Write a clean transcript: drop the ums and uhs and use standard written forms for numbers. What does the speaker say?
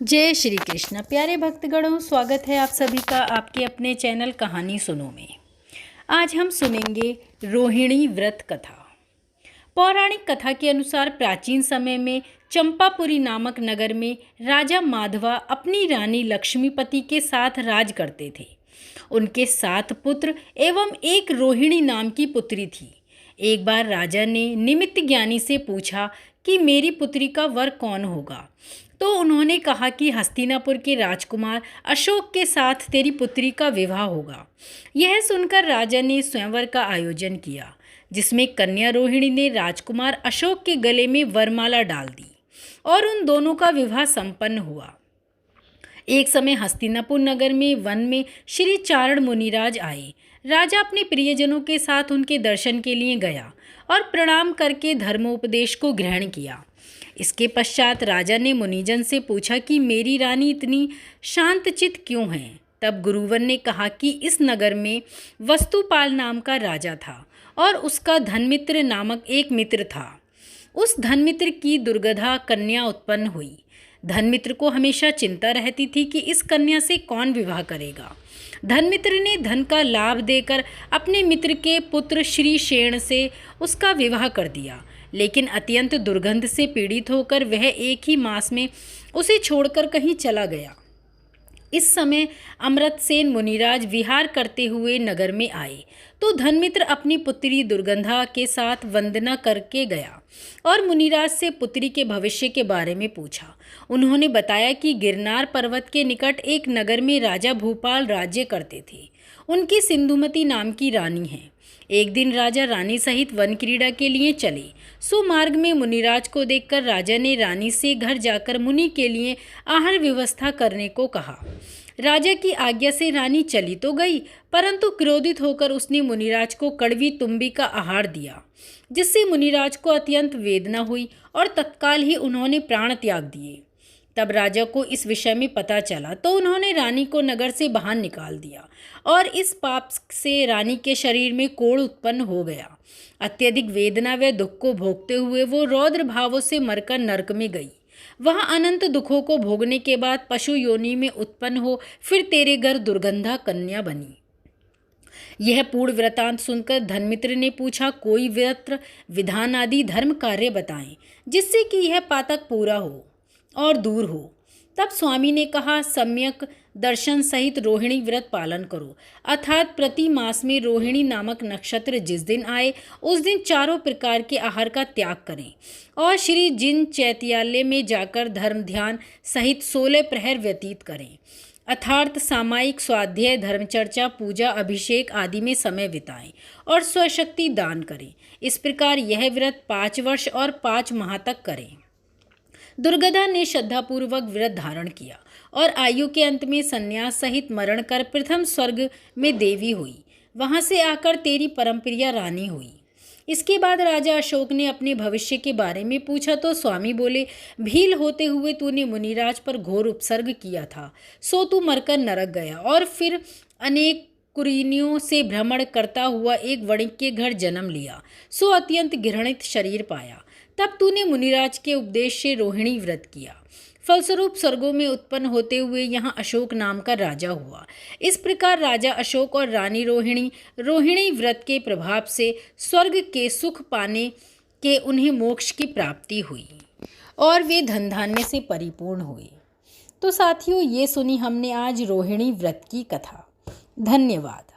जय श्री कृष्ण। प्यारे भक्तगणों, स्वागत है आप सभी का आपके अपने चैनल कहानी सुनो में। आज हम सुनेंगे रोहिणी व्रत कथा। पौराणिक कथा के अनुसार प्राचीन समय में चंपापुरी नामक नगर में राजा माधवा अपनी रानी लक्ष्मीपति के साथ राज करते थे। उनके 7 पुत्र एवं एक रोहिणी नाम की पुत्री थी। एक बार राजा ने निमित्त ज्ञानी से पूछा कि मेरी पुत्री का वर कौन होगा, तो उन्होंने कहा कि हस्तिनापुर के राजकुमार अशोक के साथ तेरी पुत्री का विवाह होगा। यह सुनकर राजा ने स्वयंवर का आयोजन किया, जिसमें कन्या रोहिणी ने राजकुमार अशोक के गले में वरमाला डाल दी और उन दोनों का विवाह संपन्न हुआ। एक समय हस्तिनापुर नगर में वन में श्री चारण मुनिराज आए। राजा अपने प्रियजनों के साथ उनके दर्शन के लिए गया और प्रणाम करके धर्मोपदेश को ग्रहण किया। इसके पश्चात राजा ने मुनिजन से पूछा कि मेरी रानी इतनी शांतचित्त क्यों है। तब गुरुवर ने कहा कि इस नगर में वस्तुपाल नाम का राजा था और उसका धनमित्र नामक एक मित्र था। उस धनमित्र की दुर्गधा कन्या उत्पन्न हुई। धनमित्र को हमेशा चिंता रहती थी कि इस कन्या से कौन विवाह करेगा। धनमित्र ने धन का लाभ देकर अपने मित्र के पुत्र श्री शेण से उसका विवाह कर दिया, लेकिन अत्यंत दुर्गंध से पीड़ित होकर वह एक ही मास में उसे छोड़कर कहीं चला गया। इस समय अमृतसेन मुनिराज विहार करते हुए नगर में आए तो धनमित्र अपनी पुत्री दुर्गंधा के साथ वंदना करके गया और मुनिराज से पुत्री के भविष्य के बारे में पूछा। उन्होंने बताया कि गिरनार पर्वत के निकट एक नगर में राजा भूपाल राज्य करते थे। उनकी सिंधुमती नाम की रानी है। एक दिन राजा रानी सहित वन क्रीड़ा के लिए चले, सो मार्ग में मुनिराज को देखकर राजा ने रानी से घर जाकर मुनि के लिए आहार व्यवस्था करने को कहा। राजा की आज्ञा से रानी चली तो गई, परंतु क्रोधित होकर उसने मुनिराज को कड़वी तुम्बी का आहार दिया, जिससे मुनिराज को अत्यंत वेदना हुई और तत्काल ही उन्होंने प्राण त्याग दिए। तब राजा को इस विषय में पता चला तो उन्होंने रानी को नगर से बाहर निकाल दिया और इस पाप से रानी के शरीर में कोढ़ उत्पन्न हो गया। अत्यधिक वेदना व दुख को भोगते हुए वो रौद्र भावों से मरकर नरक में गई। वहाँ अनंत दुखों को भोगने के बाद पशु योनि में उत्पन्न हो फिर तेरे घर दुर्गंधा कन्या बनी। यह पूर्ण वृतांत सुनकर धनमित्र ने पूछा, कोई व्रत विधान आदि धर्म कार्य बताएं जिससे कि यह पातक पूरा हो और दूर हो। तब स्वामी ने कहा, सम्यक दर्शन सहित रोहिणी व्रत पालन करो, अर्थात प्रति मास में रोहिणी नामक नक्षत्र जिस दिन आए उस दिन चारों प्रकार के आहार का त्याग करें और श्री जिन चैत्यालय में जाकर धर्म ध्यान सहित 16 प्रहर व्यतीत करें, अर्थात सामायिक स्वाध्याय, धर्मचर्चा, पूजा, अभिषेक आदि में समय बिताएं और स्वशक्ति दान करें। इस प्रकार यह व्रत 5 वर्ष और 5 माह तक करें। दुर्गधा ने श्रद्धापूर्वक व्रत धारण किया और आयु के अंत में संन्यास सहित मरण कर प्रथम स्वर्ग में देवी हुई। वहां से आकर तेरी परमप्रिया रानी हुई। इसके बाद राजा अशोक ने अपने भविष्य के बारे में पूछा तो स्वामी बोले, भील होते हुए तूने मुनिराज पर घोर उपसर्ग किया था, सो तू मरकर नरक गया और फिर अनेक कुरीनियों से भ्रमण करता हुआ एक वणिक के घर जन्म लिया, सो अत्यंत घृणित शरीर पाया। तब तूने मुनिराज के उपदेश से रोहिणी व्रत किया। फलस्वरूप स्वर्गों में उत्पन्न होते हुए यहाँ अशोक नाम का राजा हुआ। इस प्रकार राजा अशोक और रानी रोहिणी व्रत के प्रभाव से स्वर्ग के सुख पाने के उन्हें मोक्ष की प्राप्ति हुई और वे धन धान्य से परिपूर्ण हुए। तो साथियों, ये सुनी हमने आज रोहिणी व्रत की कथा। धन्यवाद।